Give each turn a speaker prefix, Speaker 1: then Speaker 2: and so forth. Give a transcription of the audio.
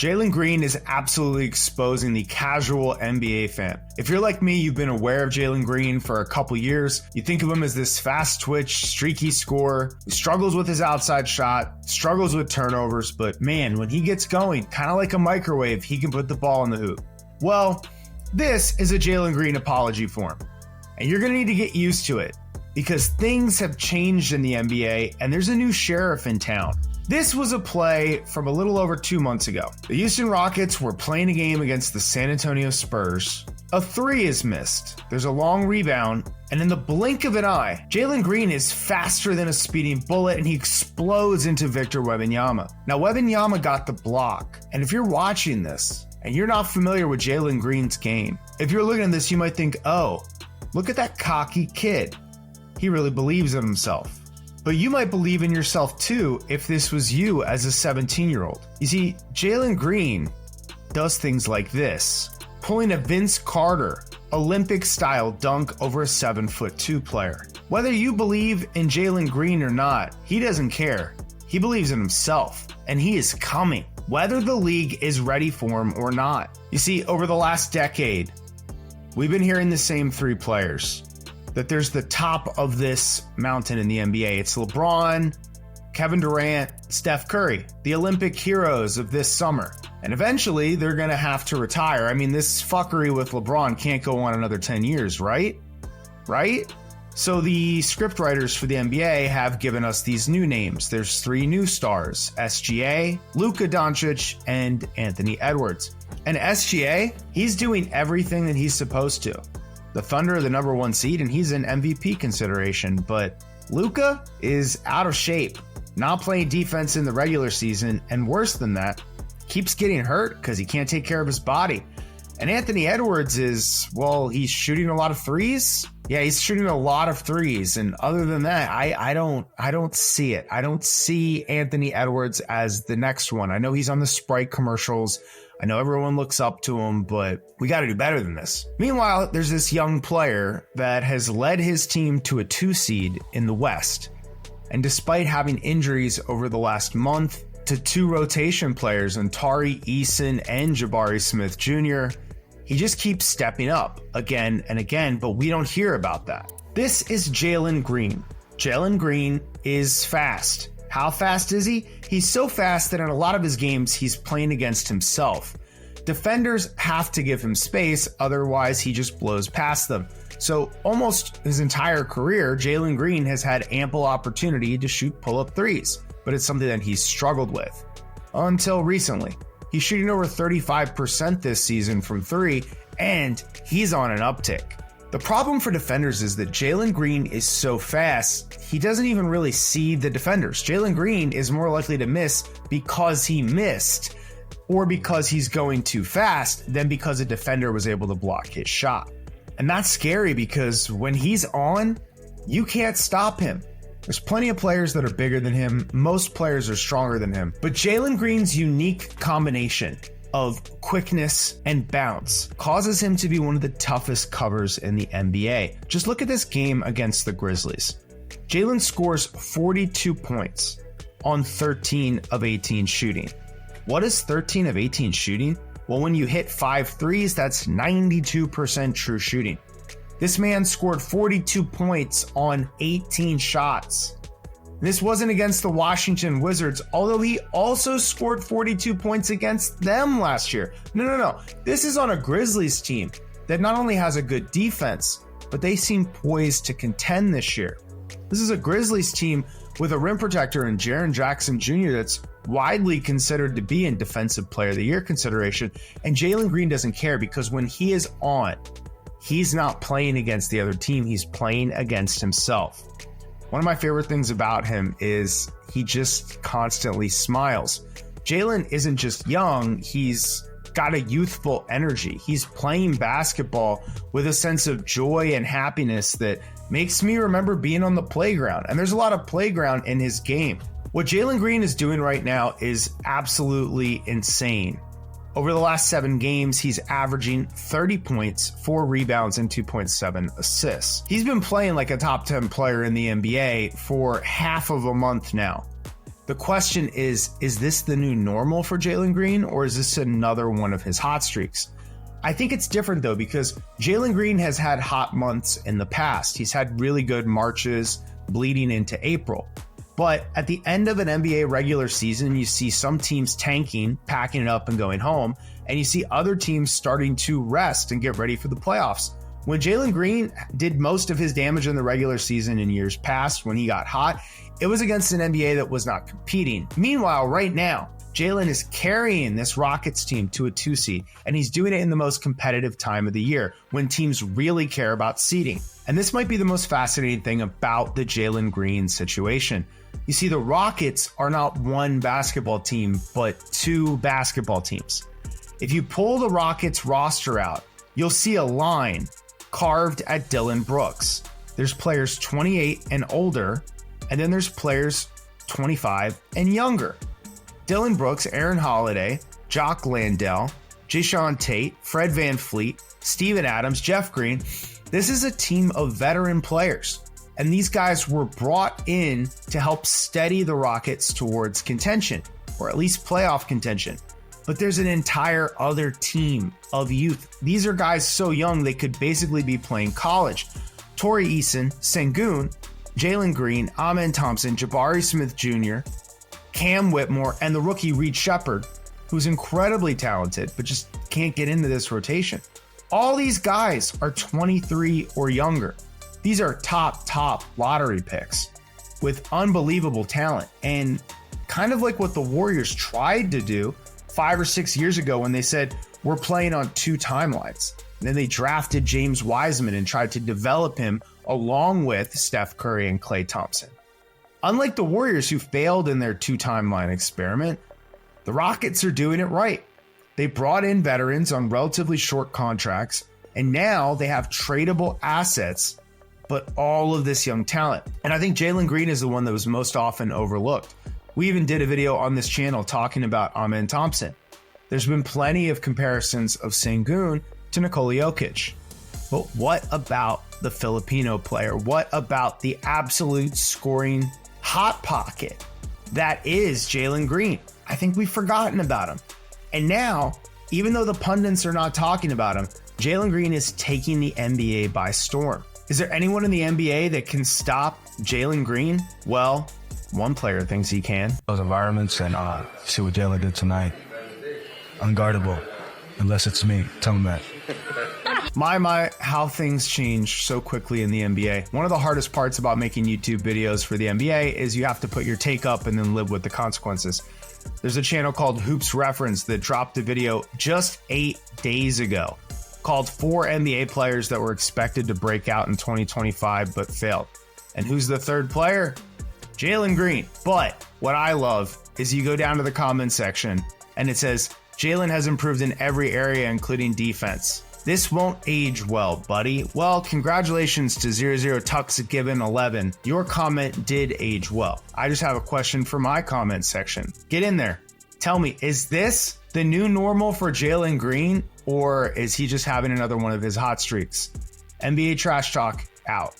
Speaker 1: Jalen Green is absolutely exposing the casual NBA fan. If you're like me, you've been aware of Jalen Green for a couple years. You think of him as this fast twitch, streaky scorer who struggles with his outside shot, struggles with turnovers, but man, when he gets going, kind of like a microwave, he can put the ball in the hoop. Well, this is a Jalen Green apology form, and you're going to need to get used to it because things have changed in the NBA and there's a new sheriff in town. This was a play from a little over 2 months ago. The Houston Rockets were playing a game against the San Antonio Spurs. A three is missed. There's a long rebound, and in the blink of an eye, Jalen Green is faster than a speeding bullet, and he explodes into Victor Wembanyama. Now, Wembanyama got the block, and if you're watching this, and you're not familiar with Jalen Green's game, if you're looking at this, you might think, oh, look at that cocky kid. He really believes in himself. But you might believe in yourself too if this was you as a 17-year-old. You see, Jalen Green does things like this, pulling a Vince Carter Olympic-style dunk over a 7'2" player. Whether you believe in Jalen Green or not, he doesn't care. He believes in himself, and he is coming, whether the league is ready for him or not. You see, over the last decade, we've been hearing the same three players. That there's the top of this mountain in the NBA. It's LeBron, Kevin Durant, Steph Curry, the Olympic heroes of this summer. And eventually they're going to have to retire. I mean, this fuckery with LeBron can't go on another 10 years, right? Right? So the scriptwriters for the NBA have given us these new names. There's three new stars, SGA, Luka Doncic, and Anthony Edwards. And SGA, he's doing everything that he's supposed to. The Thunder are the number one seed, and he's in MVP consideration. But Luka is out of shape, not playing defense in the regular season, and worse than that, keeps getting hurt because he can't take care of his body. And Anthony Edwards is, well, he's shooting a lot of threes. Yeah, he's shooting a lot of threes. And other than that, I don't see it. I don't see Anthony Edwards as the next one. I know he's on the Sprite commercials. I know everyone looks up to him, but we got to do better than this. Meanwhile, there's this young player that has led his team to a 2 seed in the West. And despite having injuries over the last month to 2 rotation players, Tari Eason and Jabari Smith Jr., he just keeps stepping up again and again, but we don't hear about that. This is Jalen Green. Jalen Green is fast. How fast is he? He's so fast that in a lot of his games, he's playing against himself. Defenders have to give him space, otherwise he just blows past them. So almost his entire career, Jalen Green has had ample opportunity to shoot pull-up threes, but it's something that he's struggled with until recently. He's shooting over 35% this season from 3, and he's on an uptick. The problem for defenders is that Jalen Green is so fast, he doesn't even really see the defenders. Jalen Green is more likely to miss because he missed or because he's going too fast than because a defender was able to block his shot. And that's scary because when he's on, you can't stop him. There's plenty of players that are bigger than him. Most players are stronger than him. But Jalen Green's unique combination of quickness and bounce causes him to be one of the toughest covers in the NBA. Just look at this game against the Grizzlies. Jalen scores 42 points on 13 of 18 shooting. What is 13 of 18 shooting? Well, when you hit 5 threes, that's 92% true shooting. This man scored 42 points on 18 shots. This wasn't against the Washington Wizards, although he also scored 42 points against them last year. No. This is on a Grizzlies team that not only has a good defense, but they seem poised to contend this year. This is a Grizzlies team with a rim protector in Jaren Jackson Jr. that's widely considered to be in Defensive Player of the Year consideration, and Jalen Green doesn't care because when he is on, he's not playing against the other team, he's playing against himself. One of my favorite things about him is he just constantly smiles. Jalen isn't just young, he's got a youthful energy. He's playing basketball with a sense of joy and happiness that makes me remember being on the playground. And there's a lot of playground in his game. What Jalen Green is doing right now is absolutely insane. Over the last 7 games, he's averaging 30 points, 4 rebounds, and 2.7 assists. He's been playing like a top 10 player in the NBA for half of a month now. The question is this the new normal for Jalen Green, or is this another one of his hot streaks? I think it's different though, because Jalen Green has had hot months in the past. He's had really good Marches bleeding into April. But at the end of an NBA regular season, you see some teams tanking, packing it up and going home, and you see other teams starting to rest and get ready for the playoffs. When Jalen Green did most of his damage in the regular season in years past, when he got hot, it was against an NBA that was not competing. Meanwhile, right now, Jalen is carrying this Rockets team to a 2 seed, and he's doing it in the most competitive time of the year when teams really care about seeding. And this might be the most fascinating thing about the Jalen Green situation. You see, the Rockets are not one basketball team, but two basketball teams. If you pull the Rockets roster out, you'll see a line carved at Dillon Brooks. There's players 28 and older, and then there's players 25 and younger. Dillon Brooks, Aaron Holiday, Jock Landale, Jayshawn Tate, Fred VanVleet, Steven Adams, Jeff Green. This is a team of veteran players, and these guys were brought in to help steady the Rockets towards contention, or at least playoff contention. But there's an entire other team of youth. These are guys so young they could basically be playing college. Torrey Eason, Sengun, Jalen Green, Amen Thompson, Jabari Smith Jr., Cam Whitmore, and the rookie Reed Shepherd, who's incredibly talented, but just can't get into this rotation. All these guys are 23 or younger. These are top lottery picks with unbelievable talent, and kind of like what the Warriors tried to do 5 or 6 years ago when they said, we're playing on two timelines. And then they drafted James Wiseman and tried to develop him along with Steph Curry and Klay Thompson. Unlike the Warriors, who failed in their two-timeline experiment, the Rockets are doing it right. They brought in veterans on relatively short contracts, and now they have tradable assets, but all of this young talent. And I think Jalen Green is the one that was most often overlooked. We even did a video on this channel talking about Amen Thompson. There's been plenty of comparisons of Sengun to Nikola Jokic. But what about the Filipino player? What about the absolute scoring hot pocket that is Jalen Green? I think we've forgotten about him. And now, even though the pundits are not talking about him, Jalen Green is taking the NBA by storm. Is there anyone in the NBA that can stop Jalen Green? Well, one player thinks he can.
Speaker 2: Those environments, and see what Jalen did tonight. Unguardable, unless it's me. Tell him that.
Speaker 1: My, how things change so quickly in the NBA. One of the hardest parts about making YouTube videos for the NBA is you have to put your take up and then live with the consequences. There's a channel called Hoops Reference that dropped a video just 8 days ago called 4 NBA players that were expected to break out in 2025 but failed. And who's the third player? Jalen Green. But what I love is you go down to the comment section and it says, Jalen has improved in every area, including defense. This won't age well, buddy. Well, congratulations to 00 Tux Gibbon 11. Your comment did age well. I just have a question for my comment section. Get in there. Tell me, is this the new normal for Jalen Green, or is he just having another one of his hot streaks? NBA Trash Talk out.